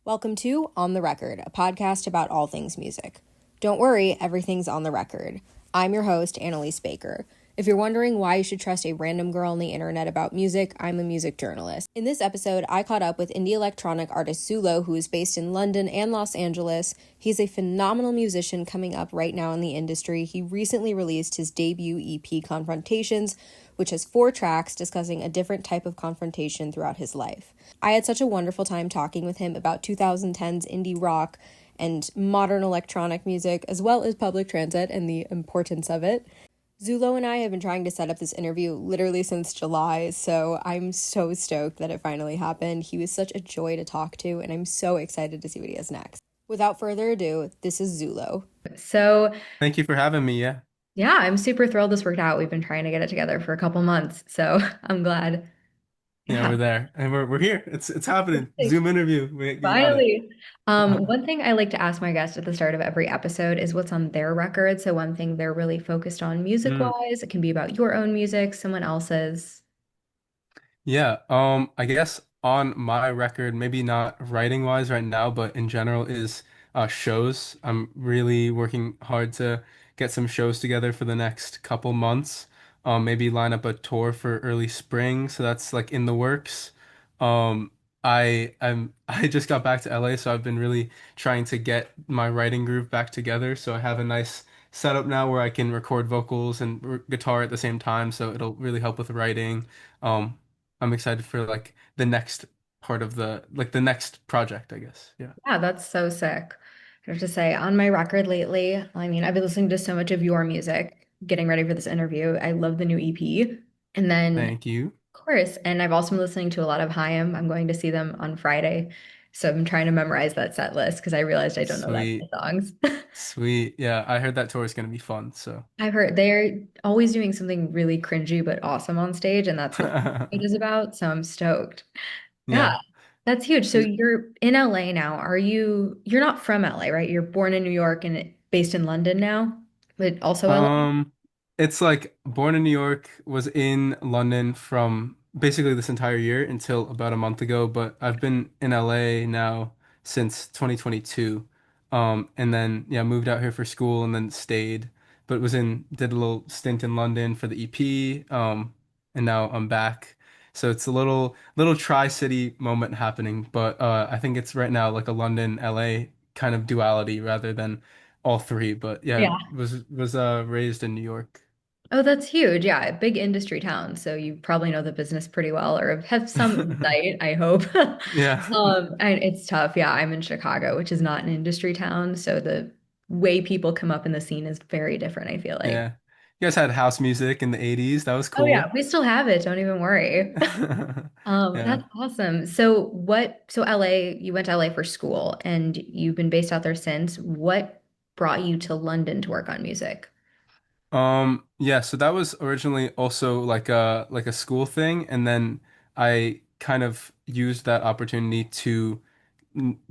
Welcome to On the Record, a podcast about all things music. Don't worry, everything's on the record. I'm your host, Annaliese Baker. If you're wondering why you should trust a random girl on the internet about music, I'm a music journalist. In this episode, I caught up with indie electronic artist Zuloh, who is based in London and Los Angeles. He's a phenomenal musician coming up right now in the industry. He recently released his debut EP, Confrontations, which has 4 tracks discussing a different type of confrontation throughout his life. I had such a wonderful time talking with him about 2010's indie rock and modern electronic music, as well as public transit and the importance of it. Zuloh and I have been trying to set up this interview literally since July, so I'm so stoked that it finally happened. He was such a joy to talk to, and I'm so excited to see what he has next. Without further ado, this is Zuloh. So, Thank you for having me. Yeah. yeah, I'm super thrilled this worked out. We've been trying to get it together for a couple months, so I'm glad. Yeah, Yeah. we're there. And we're here. It's happening. Zoom interview. You got it. Finally. One thing I like to ask my guests at the start of every episode is what's on their record. So one thing they're really focused on Mm. music-wise, it can be about your own music, someone else's. Yeah, I guess on my record, maybe not writing wise right now, but in general is shows. I'm really working hard to get some shows together for the next couple months. Maybe line up a tour for early spring, so that's like in the works. Um, I just got back to LA, so I've been really trying to get my writing groove back together. So I have a nice setup now where I can record vocals and guitar at the same time, so it'll really help with writing. Um, I'm excited for like the next part of the next project, I guess. Yeah. Yeah, that's so sick. I have to say, on my record lately, I mean, I've been listening to so much of your music, getting ready for this interview. I love the new EP. And then, Thank you. of course, and I've also been listening to a lot of Haim. I'm going to see them on Friday. So I'm trying to memorize that set list because I realized I don't know that many Sweet. songs. Sweet. Yeah, I heard that tour is gonna be fun, so. I've heard they're always doing something really cringy but awesome on stage, and that's what it is about. So I'm stoked. Yeah, Yeah. that's huge. So you're in LA now. You're not from LA, right? You're born in New York and based in London now, but also LA? Um, it's like born in New York, was in London from basically this entire year until about a month ago, but I've been in LA now since 2022. And then yeah, moved out here for school and then stayed, but did a little stint in London for the EP. And now I'm back. So it's a little tri-city moment happening, but I think it's right now like a London LA kind of duality rather than all three, but yeah, Yeah. was raised in New York. Oh, that's huge. Yeah, big industry town. So you probably know the business pretty well or have some insight, I hope. Yeah. And it's tough. Yeah, I'm in Chicago, which is not an industry town. So the way people come up in the scene is very different, I feel like. Yeah. You guys had house music in the 80s. That was Oh yeah, cool. we still have it. Don't even worry. Yeah. That's awesome. So LA, you went to LA for school and you've been based out there since. What brought you to London to work on music? Yeah, so that was originally also like a school thing, and then I kind of used that opportunity to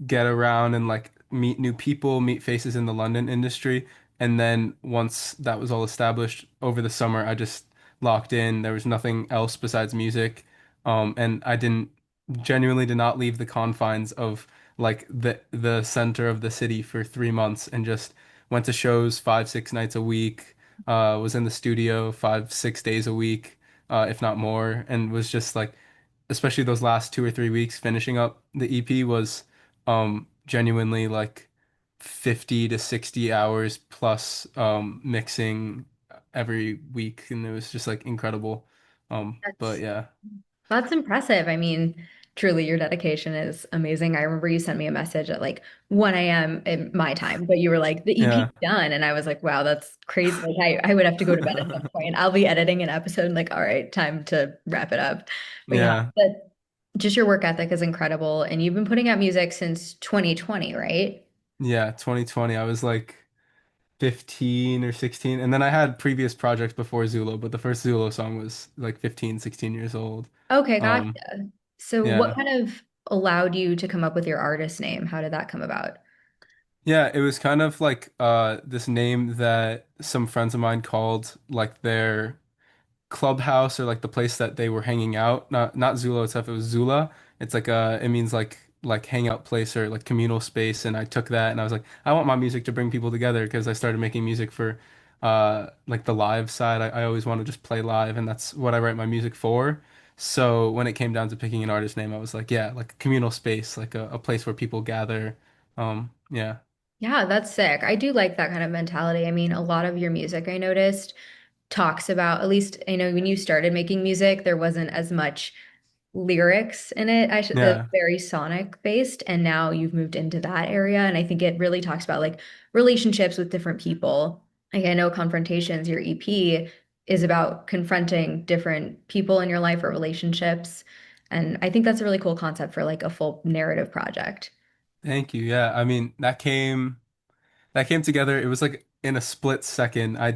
get around and like meet new people, meet faces in the London industry. And then once that was all established over the summer, I just locked in. There was nothing else besides music. And I didn't genuinely did not leave the confines of like the center of the city for 3 months and just went to shows 5, 6 nights a week. Was in the studio 5, 6 days a week, if not more, and was just like especially those last 2 or 3 weeks finishing up the EP was genuinely like 50 to 60 hours plus mixing every week, and it was just like incredible. But That's yeah. That's impressive. I mean, truly, your dedication is amazing. I remember you sent me a message at like 1 a.m. in my time, but you were like, the EP Yeah. done. And I was like, wow, that's crazy. Like, I would have to go to bed at some point. I'll be editing an episode and like, all right, time to wrap it up. But yeah, Yeah. but just your work ethic is incredible. And you've been putting out music since 2020, right? Yeah, 2020 I was like 15 or 16, and then I had previous projects before Zulo, but the first Zulo song was like 15, 16 years old. Okay, Um gotcha. So what yeah. kind of allowed you to come up with your artist name? How did that come about? Yeah, it was kind of like this name that some friends of mine called like their clubhouse or like the place that they were hanging out. Not Zula itself, it was Zula. It's like it means like like hangout place or like communal space, and I took that and I was like, I want my music to bring people together because I started making music for like the live side. I always want to just play live, and that's what I write my music for. So when it came down to picking an artist name, I was like, yeah, like a communal space, like a place where people gather. Yeah. Yeah, that's sick. I do like that kind of mentality. I mean, a lot of your music I noticed talks about, at least I know when you started making music, there wasn't as much lyrics in it. I should, the Yeah. very sonic based, and now you've moved into that area. And I think it really talks about like relationships with different people. Like I know Confrontations, your EP is about confronting different people in your life or relationships. And I think that's a really cool concept for like a full narrative project. Thank you. Yeah. I mean, that came together. It was like in a split second. I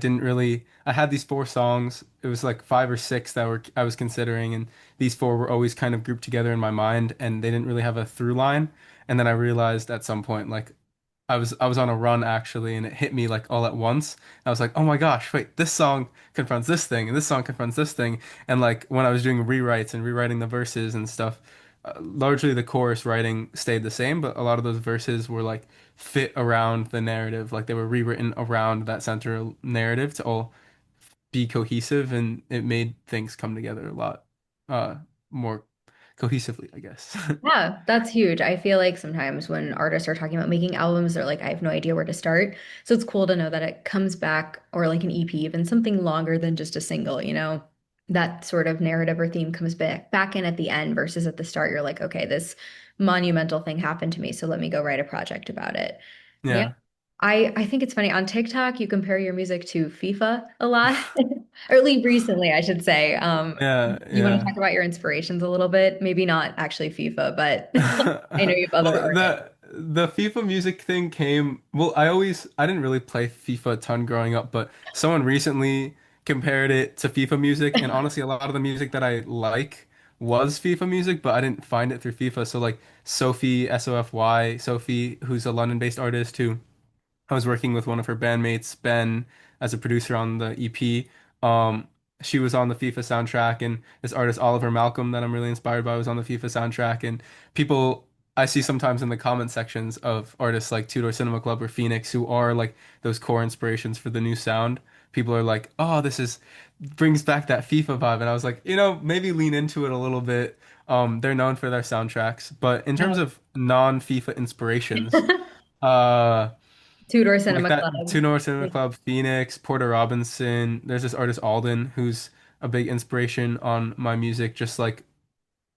had these four songs. It was like five or six that were I was considering, and these four were always kind of grouped together in my mind, and they didn't really have a through line. And then I realized at some point, like I was on a run actually, and it hit me like all at once. I was like, oh my gosh, wait, this song confronts this thing, and this song confronts this thing. And like when I was doing rewrites and rewriting the verses and stuff, largely the chorus writing stayed the same, but a lot of those verses were like fit around the narrative, like they were rewritten around that central narrative to all be cohesive, and it made things come together a lot uh more cohesively, I guess. Yeah, that's huge. I feel like sometimes when artists are talking about making albums, they're like, I have no idea where to start. So it's cool to know that it comes back, or like an EP, even something longer than just a single, that sort of narrative or theme comes back in at the end versus at the start. You're like, okay, this monumental thing happened to me, so let me go write a project about it. Yeah. Yeah. I think it's funny on TikTok, you compare your music to FIFA a lot, or at least recently, I should say. Yeah, You want to yeah. talk about your inspirations a little bit? Maybe not actually FIFA, but I know you have other Well, artists. the FIFA music thing came, well, I didn't really play FIFA a ton growing up, but someone recently compared it to FIFA music, and honestly, a lot of the music that I like was FIFA music, but I didn't find it through FIFA. So like Sophie, Sofy, Sophie, who's a London-based artist who I was working with one of her bandmates, Ben, as a producer on the EP. Um, she was on the FIFA soundtrack, and this artist Oliver Malcolm that I'm really inspired by was on the FIFA soundtrack. And people I see sometimes in the comment sections of artists like Two Door Cinema Club or Phoenix, who are like those core inspirations for the new sound. People are like, "Oh, this is brings back that FIFA vibe," and I was like, maybe lean into it a little bit. They're known for their soundtracks, but in terms Oh. of non-FIFA inspirations, uh. Two-Door Like Cinema that Club. Two North Cinema Club, Phoenix, Porter Robinson. There's this artist Aldn who's a big inspiration on my music, just like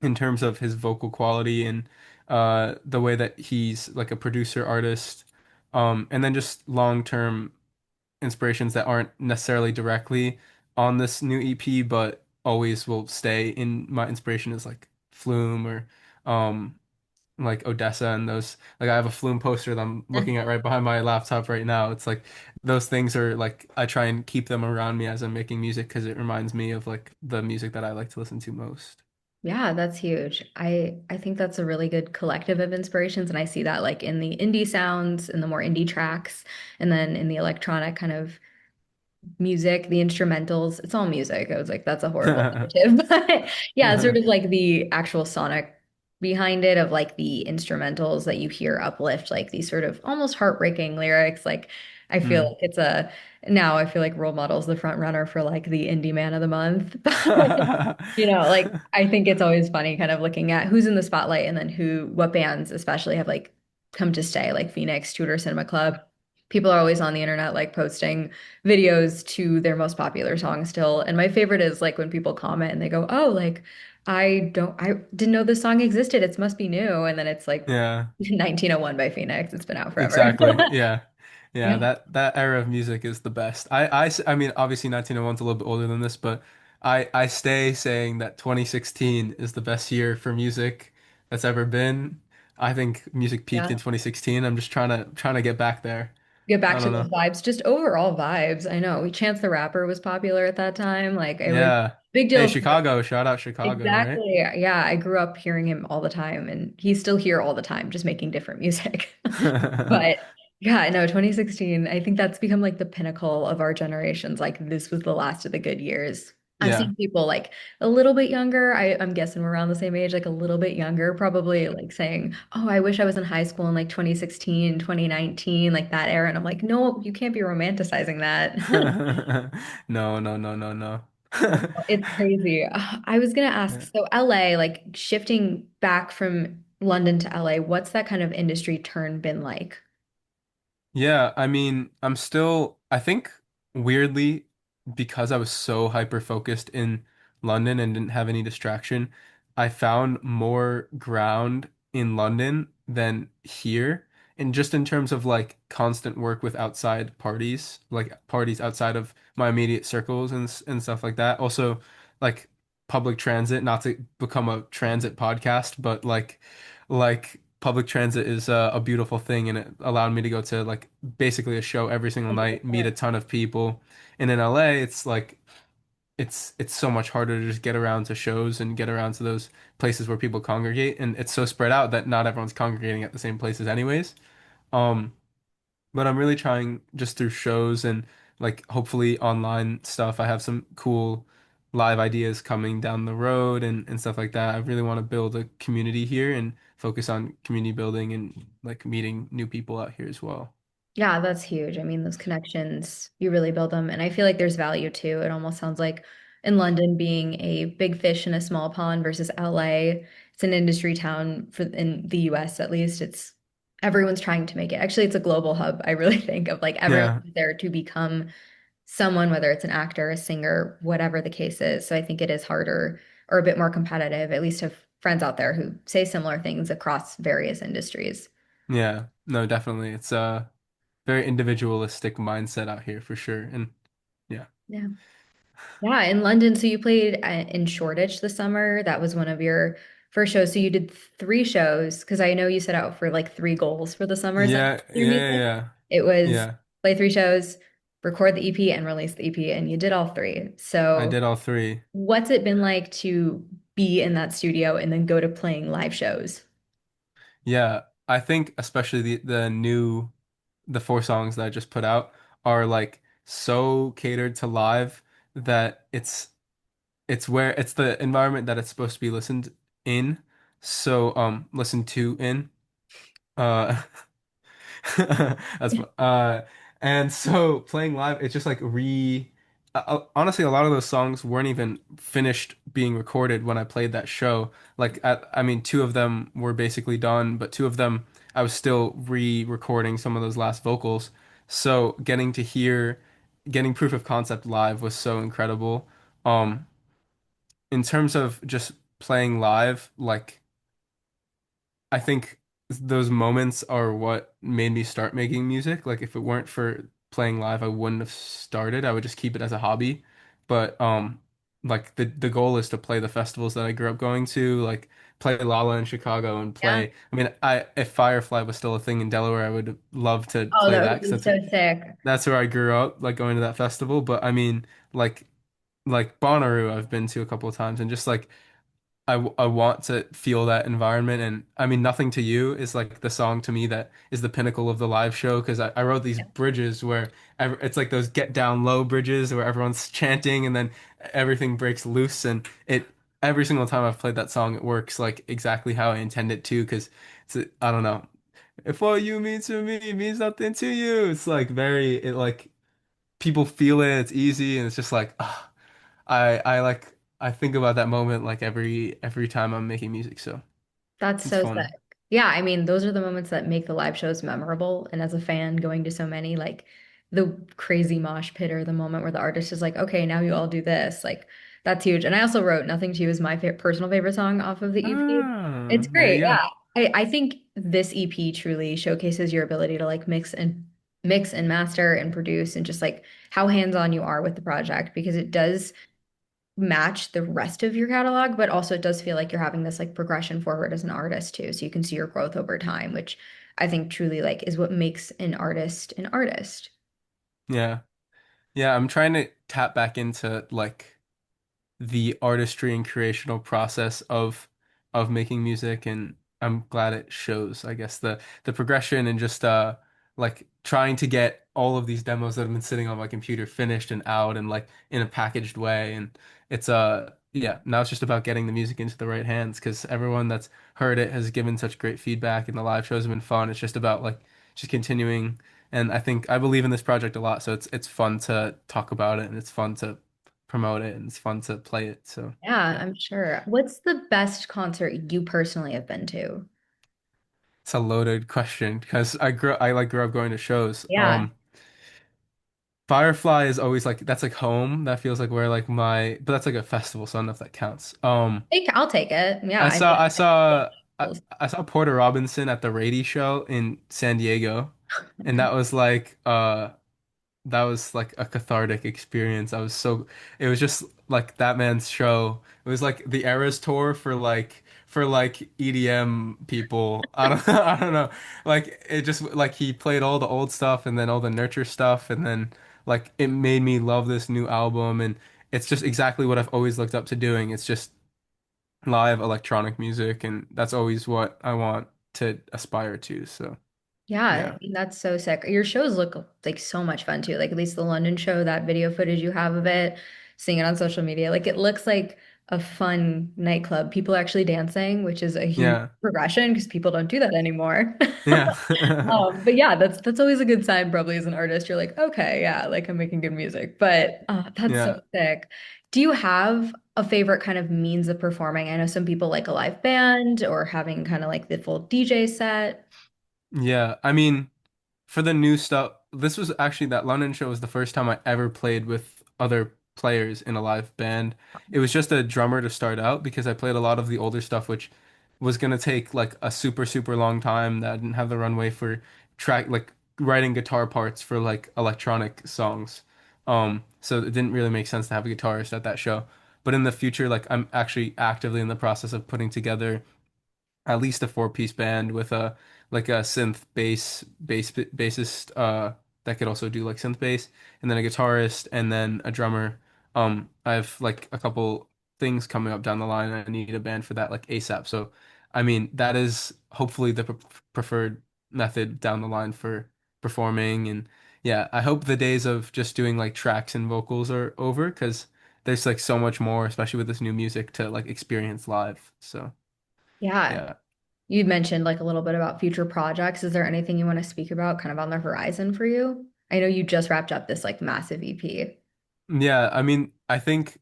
in terms of his vocal quality and the way that he's like a producer artist. And then just long-term inspirations that aren't necessarily directly on this new EP, but always will stay in my inspiration is like Flume or um like Odessa and those, like I have a Flume poster that I'm looking at right behind my laptop right now. It's like those things are like I try and keep them around me as I'm making music because it reminds me of like the music that I like to listen to most. Yeah, that's huge. I think that's a really good collective of inspirations, and I see that like in the indie sounds and the more indie tracks, and then in the electronic kind of music, the instrumentals, it's all music. I was like, that's a horrible narrative. But yeah, sort of like the actual sonic behind it of like the instrumentals that you hear uplift, like these sort of almost heartbreaking lyrics. Like I feel Hmm. like now I feel like Role Model's the front runner for like the Indie Man of the Month. But like I think it's always funny kind of looking at who's in the spotlight and then what bands especially have like come to stay, like Phoenix, Tudor Cinema Club. People are always on the internet like posting videos to their most popular song still. And my favorite is like when people comment and they go, "Oh, like I didn't know this song existed. It must be new." And then it's like Yeah. 1901 by Phoenix. It's been out forever. Exactly. Yeah. Yeah, Yeah. that era of music is the best. I mean, obviously 1901's a little bit older than this, but I stay saying that 2016 is the best year for music that's ever been. I think music peaked Yeah. in 2016. I'm just trying to get back there. Get back I to don't those know. vibes, just overall vibes. I know. Chance the Rapper was popular at that time. Like it was Yeah. big Hey, deal. Chicago, shout out Chicago, right? Exactly. Yeah, I grew up hearing him all the time and he's still here all the time, just making different music. But yeah, no, 2016, I think that's become like the pinnacle of our generations. Like this was the last of the good years. I've Yeah. seen people like a little bit younger. I'm guessing we're around the same age, like a little bit younger, probably like saying, "Oh, I wish I was in high school in like 2016, 2019, like that era." And I'm like, "No, you can't be romanticizing that." No, no, no, no, no. It's crazy. I was gonna ask, Yeah. so LA, like shifting back from London to LA, what's that kind of industry turn been like? Yeah, I mean, I think weirdly, because I was so hyper focused in London and didn't have any distraction, I found more ground in London than here. And just in terms of like constant work with outside parties, like parties outside of my immediate circles and stuff like that. Also, like public transit, not to become a transit podcast, but like public transit is a beautiful thing, and it allowed me to go to like basically a show every single night, meet a ton of people. And in LA, it's like it's so much harder to just get around to shows and get around to those places where people congregate, and it's so spread out that not everyone's congregating at the same places anyways. Um, but I'm really trying just through shows and like hopefully online stuff. I have some cool live ideas coming down the road and stuff like that. I really want to build a community here and focus on community building and like meeting new people out here as well. Yeah, that's huge. I mean, those connections, you really build them. And I feel like there's value too. It almost sounds like in London being a big fish in a small pond versus LA, it's an industry town for in the US at least. It's everyone's trying to make it. Actually, it's a global hub. I really think of like everyone Yeah, there to become someone, whether it's an actor, a singer, whatever the case is. So I think it is harder or a bit more competitive. At least have friends out there who say similar things across various industries. yeah, no, definitely. It's a very individualistic mindset out here for sure. And yeah. Yeah. Yeah, in London. So you played in Shoreditch this summer. That was one of your first shows. So you did three shows because I know you set out for like three goals for the summer. Is that Yeah, your yeah, music? yeah. It was Yeah. play three shows, record the EP, and release the EP, and you did all three. I So did all three. what's it been like to be in that studio and then go to playing live shows? Yeah, I think especially the four songs that I just put out are like so catered to live that it's the environment that it's supposed to be listened in. So listened to in. Uh That's and so playing live, it's just like honestly, a lot of those songs weren't even finished being recorded when I played that show. I mean, two of them were basically done, but two of them I was still re-recording some of those last vocals. So getting proof of concept live was so incredible. Um, in terms of just playing live, like. I think those moments are what made me start making music. Like if it weren't for playing live, I wouldn't have started. I would just keep it as a hobby. But like the goal is to play the festivals that I grew up going to, like play Lala in Chicago and Yeah. play. I mean, I if Firefly was still a thing in Delaware, I would love to Oh, play that that would be because so sick. that's where I grew up, like going to that festival. But I mean, like Bonnaroo, I've been to a couple of times and just like I want to feel that environment. And I mean, Nothing to You is like the song to me that is the pinnacle of the live show because I wrote these bridges where it's like those get down low bridges where everyone's chanting and then everything breaks loose. And every single time I've played that song, it works like exactly how I intend it to because I don't know. If what you mean to me means nothing to you, it's like it like people feel it, it's easy, and it's just like, ah. I think about that moment like every time I'm making music, so That's it's so sick. fun. Yeah, I mean, those are the moments that make the live shows memorable. And as a fan going to so many, like the crazy mosh pit or the moment where the artist is like, okay, now you all do this. Like, that's huge. And I also wrote Nothing to You is my personal favorite song off of the EP. Ah, It's there great. you Yeah. go. I think this EP truly showcases your ability to like mix and master and produce and just like how hands-on you are with the project because it does match the rest of your catalog, but also it does feel like you're having this like progression forward as an artist too. So you can see your growth over time, which I think truly like is what makes an artist an artist. Yeah. Yeah, I'm trying to tap back into like the artistry and creational process of making music, and I'm glad it shows, I guess, the progression and just like trying to get all of these demos that have been sitting on my computer finished and out and like in a packaged way. And it's yeah, now it's just about getting the music into the right hands because everyone that's heard it has given such great feedback and the live shows have been fun. It's just about like just continuing. And I think I believe in this project a lot, so it's fun to talk about it and it's fun to promote it and it's fun to play it. So Yeah, yeah. I'm sure. What's the best concert you personally have been to? It's a loaded question because I like grew up going to shows. Yeah, Firefly is always like that's like home. That feels like where like my but that's like a festival, so I don't know if that counts. I'll take it. Yeah, I I mean, saw I saw I, oh I saw Porter Robinson at the Rady show in San Diego, my and God. that was like a cathartic experience. It was just like that man's show. It was like the Eras tour for like EDM people. I don't I don't know. Like it just like he played all the old stuff and then all the nurture stuff and then like it made me love this new album and it's just exactly what I've always looked up to doing. It's just live electronic music and that's always what I want to aspire to. So, Yeah, yeah. that's so sick. Your shows look like so much fun too. Like at least the London show, that video footage you have of it, seeing it on social media, like it looks like a fun nightclub. People actually dancing, which is a huge Yeah. progression because people don't do that anymore. Yeah. But yeah, that's always a good sign, probably as an artist. You're like, okay, yeah, like I'm making good music. But that's so Yeah. sick. Do you have a favorite kind of means of performing? I know some people like a live band or having kind of like the full DJ set. Yeah, I mean, for the new stuff, this was actually that London show was the first time I ever played with other players in a live band. It was just a drummer to start out because I played a lot of the older stuff, which was gonna take like a super, super long time that I didn't have the runway for like writing guitar parts for like electronic songs. So it didn't really make sense to have a guitarist at that show. But in the future, like I'm actually actively in the process of putting together at least a four-piece band with a like a bassist that could also do like synth bass and then a guitarist and then a drummer. I have like a couple things coming up down the line and I need a band for that like ASAP. So I mean that is hopefully the preferred method down the line for performing and yeah, I hope the days of just doing like tracks and vocals are over because there's like so much more, especially with this new music to like experience live. So Yeah. yeah. You mentioned like a little bit about future projects. Is there anything you want to speak about kind of on the horizon for you? I know you just wrapped up this like massive EP. Yeah, I mean, I think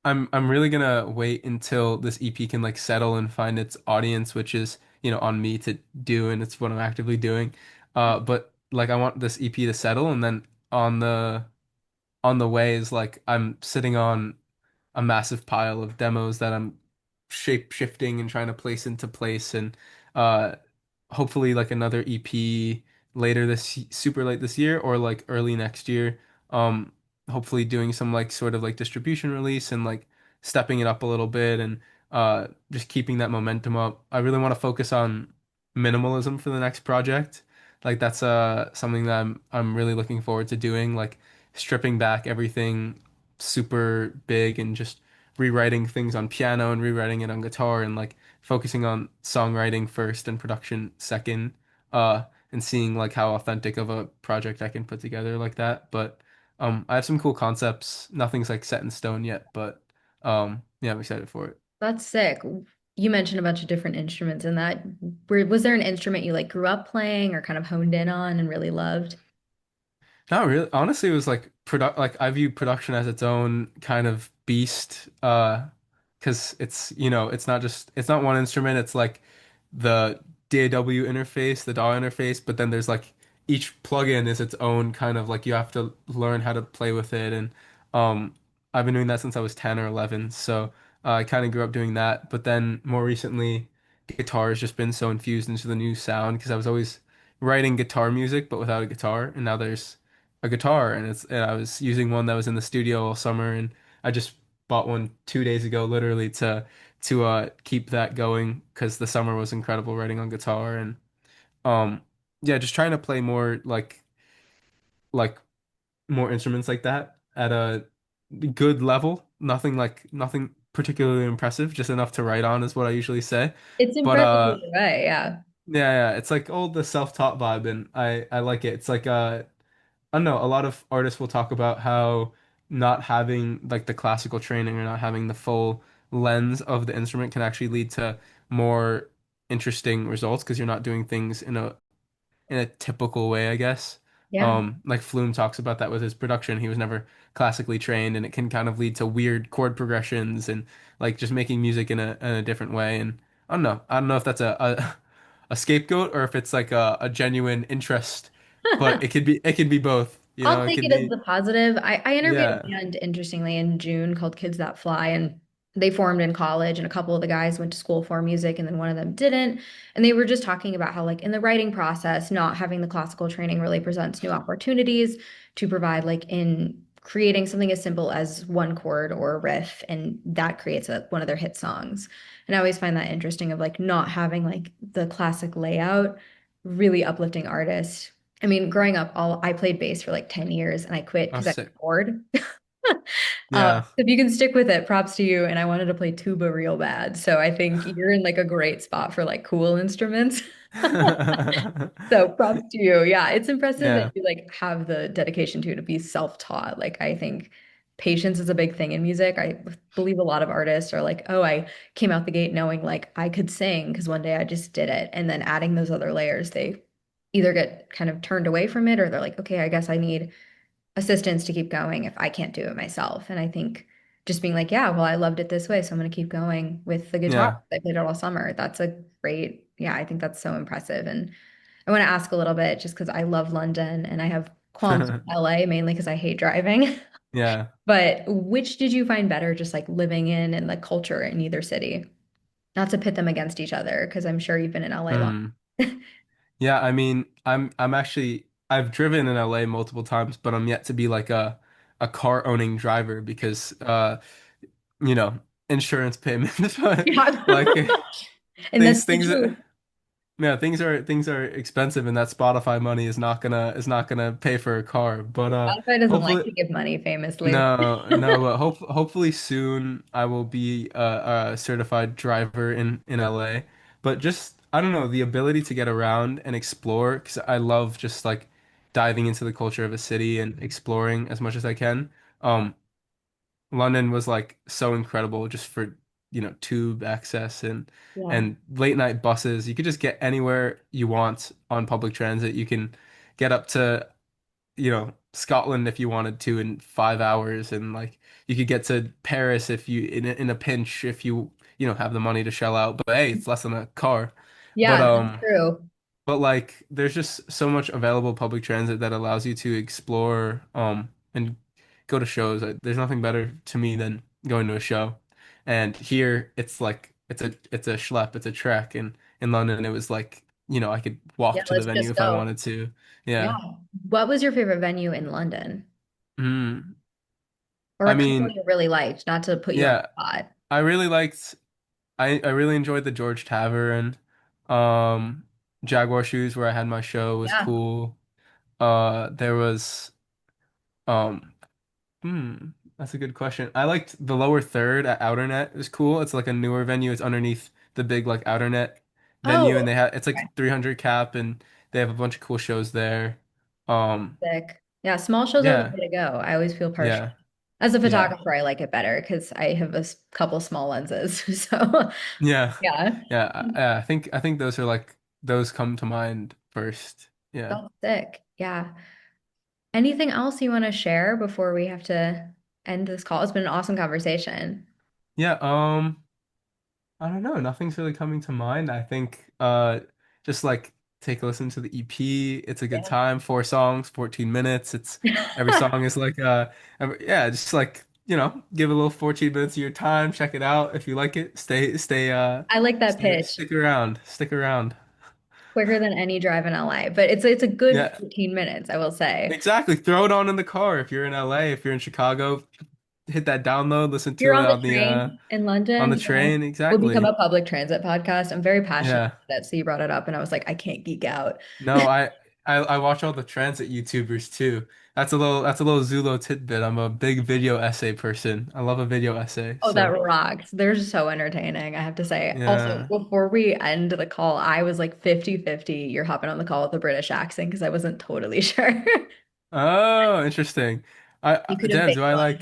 I'm really gonna wait until this EP can like settle and find its audience, which is, on me to do and it's what I'm actively doing. But like I want this EP to settle and then on the way is like I'm sitting on a massive pile of demos that I'm shape shifting and trying to place into place and uh hopefully like another EP later super late this year or like early next year. Um Hopefully doing some like sort of like distribution release and like stepping it up a little bit and just keeping that momentum up. I really want to focus on minimalism for the next project. Like that's something that I'm really looking forward to doing, like stripping back everything super big and just rewriting things on piano and rewriting it on guitar and like focusing on songwriting first and production second, and seeing like how authentic of a project I can put together like that. But I have some cool concepts. Nothing's like set in stone yet, but yeah, I'm excited for it. That's sick. You mentioned a bunch of different instruments in that. Was there an instrument you like grew up playing or kind of honed in on and really loved? Not really. Honestly, it was like I view production as its own kind of beast. Because it's not one instrument, it's like the DAW interface, the DAW interface, but then there's like each plugin is its own kind of like you have to learn how to play with it and um I've been doing that since I was 10 or 11. So I kind of grew up doing that, but then more recently guitar has just been so infused into the new sound because I was always writing guitar music but without a guitar and now there's a guitar and I was using one that was in the studio all summer and I just bought one 2 days ago literally to keep that going because the summer was incredible writing on guitar and um yeah just trying to play more like more instruments like that at a good level, nothing particularly impressive, just enough to write on is what I usually say, It's but impressive either way, yeah. Yeah, yeah. It's like all the self-taught vibe, and I like it. It's like I don't know, a lot of artists will talk about how not having like the classical training or not having the full lens of the instrument can actually lead to more interesting results because you're not doing things in a typical way, I guess. Yeah. Like Flume talks about that with his production. He was never classically trained, and it can kind of lead to weird chord progressions and like just making music in a different way. And I don't know. I don't know if that's a scapegoat or if it's like a genuine interest, but it could be both. You I'll know, it take could it as be the positive. I interviewed a yeah. band, interestingly, in June called Kids That Fly, and they formed in college, and a couple of the guys went to school for music, and then one of them didn't. And they were just talking about how, like, in the writing process, not having the classical training really presents new opportunities to provide, like, in creating something as simple as one chord or a riff, and that creates one of their hit songs. And I always find that interesting of like not having like the classic layout, really uplifting artists. I mean, growing up, all I played bass for like 10 years and I quit Oh, because I sick. got bored. Yeah. If you can stick with it, props to you. And I wanted to play tuba real bad. So I think you're in like a great spot for like cool instruments. So props to you. Yeah, it's impressive that Yeah. you like have the dedication to be self-taught. Like I think patience is a big thing in music. I believe a lot of artists are like, "Oh, I came out the gate knowing like I could sing because one day I just did it." And then adding those other layers, they either get kind of turned away from it or they're like, "Okay, I guess I need assistance to keep going if I can't do it myself." And I think just being like, yeah, well, I loved it this way, so I'm going to keep going with the guitar. Yeah. I played it all summer. That's a great, yeah, I think that's so impressive. And I want to ask a little bit just because I love London and I have qualms with LA mainly because I hate driving. Yeah. But which did you find better just like living in and the culture in either city? Not to pit them against each other because I'm sure you've been in LA long. Hmm. Yeah, I mean, I'm actually I've driven in LA multiple times, but I'm yet to be like a car owning driver because you know, insurance payments, but Yeah. like And that's the things truth. yeah, things are expensive and that Spotify money is not gonna pay for a car. But Spotify doesn't like hopefully to give money famously. no, but hopefully soon I will be a certified driver in LA. But just I don't know, the ability to get around and explore because I love just like diving into the culture of a city and exploring as much as I can. Um, London was like so incredible just for, you know, tube access Yeah. and late night buses. You could just get anywhere you want on public transit. You can get up to you know, Scotland if you wanted to in 5 hours, and like you could get to Paris if you in a pinch if you know have the money to shell out. But hey, it's less than a car. But Yeah, that's true. like there's just so much available public transit that allows you to explore and go to shows. There's nothing better to me than going to a show. And here it's like it's a schlep, it's a trek. And in London it was like, you know, I could Yeah, walk to the let's venue just if I go. wanted to. Yeah. Yeah. What was your favorite venue in London? Mm. Or I a couple mean, you really liked, not to put you on the yeah, spot. I really liked I really enjoyed the George Tavern. Um Jaguar Shoes where I had my show was Yeah. cool. There was um hmm, that's a good question. I liked the lower third at Outernet. It was cool. It's like a newer venue. It's underneath the big like Outernet venue and Oh, they have it's like okay. 300 cap and they have a bunch of cool shows there. Um Sick. Yeah, small shows are the yeah, way to go. I always feel partial. yeah, As a yeah. photographer, I like it better because I have couple small lenses. So, Yeah. yeah, Yeah, I think those are like those come to mind first. Yeah. that's sick. Yeah. Anything else you want to share before we have to end this call? It's been an awesome conversation. Yeah, I don't know, nothing's really coming to mind. I think just like take a listen to the EP. It's a good Yeah. time. 4 songs, 14 minutes. It's every song is like yeah, just like, you know, give a little 14 minutes of your time, check it out. If you like it, I like that pitch. stick around. Stick around. Quicker than any drive in LA, but it's a good Yeah. 15 minutes, I will say. Exactly. Throw it on in the car. If you're in LA, if you're in Chicago, hit that download, listen You're to it on the train in on the London, yeah. train. We'll become Exactly. a public transit podcast. I'm very passionate Yeah. about it, so you brought it up, and I was like, I can't geek out. No, I watch all the transit YouTubers too. That's a little Zulo tidbit. I'm a big video essay person. I love a video essay. Oh, that So rocks. They're so entertaining, I have to say. Also, yeah. before we end the call, I was like 50-50. You're hopping on the call with a British accent because I wasn't totally sure. Oh, interesting. You could have Damn, faked do I one. like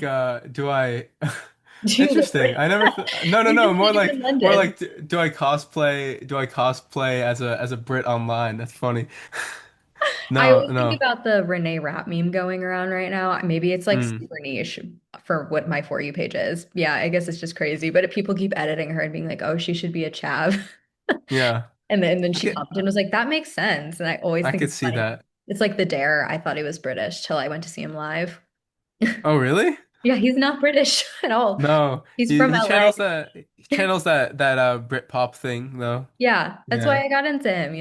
do I Do you live interesting. I never th no no You no just more live like in London. do I cosplay as a Brit online? That's funny. I No, always think no. about the Renee Rapp meme going around right now. Maybe it's like Mm, super niche for what my For You page is. Yeah, I guess it's just crazy. But if people keep editing her and being like, oh, she should be a chav. yeah. And then I she could commented and was like, that makes sense. And I always I think could it's see funny. that. It's like the Dare. I thought he was British till I went to see him live. Oh, really? Yeah, he's not British at all. No. He's He from he LA. channels that Brit pop thing though. Yeah, that's why Yeah. I got into him.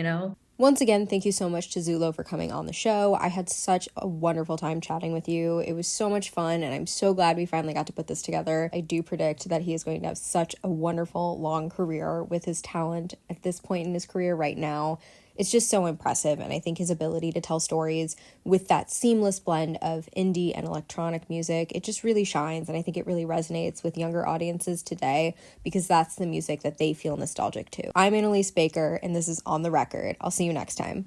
Once again, thank you so much to Zulo for coming on the show. I had such a wonderful time chatting with you. It was so much fun, and I'm so glad we finally got to put this together. I do predict that he is going to have such a wonderful, long career with his talent at this point in his career right now. It's just so impressive, and I think his ability to tell stories with that seamless blend of indie and electronic music, it just really shines, and I think it really resonates with younger audiences today because that's the music that they feel nostalgic to. I'm Annaliese Baker, and this is On the Record. I'll see you next time.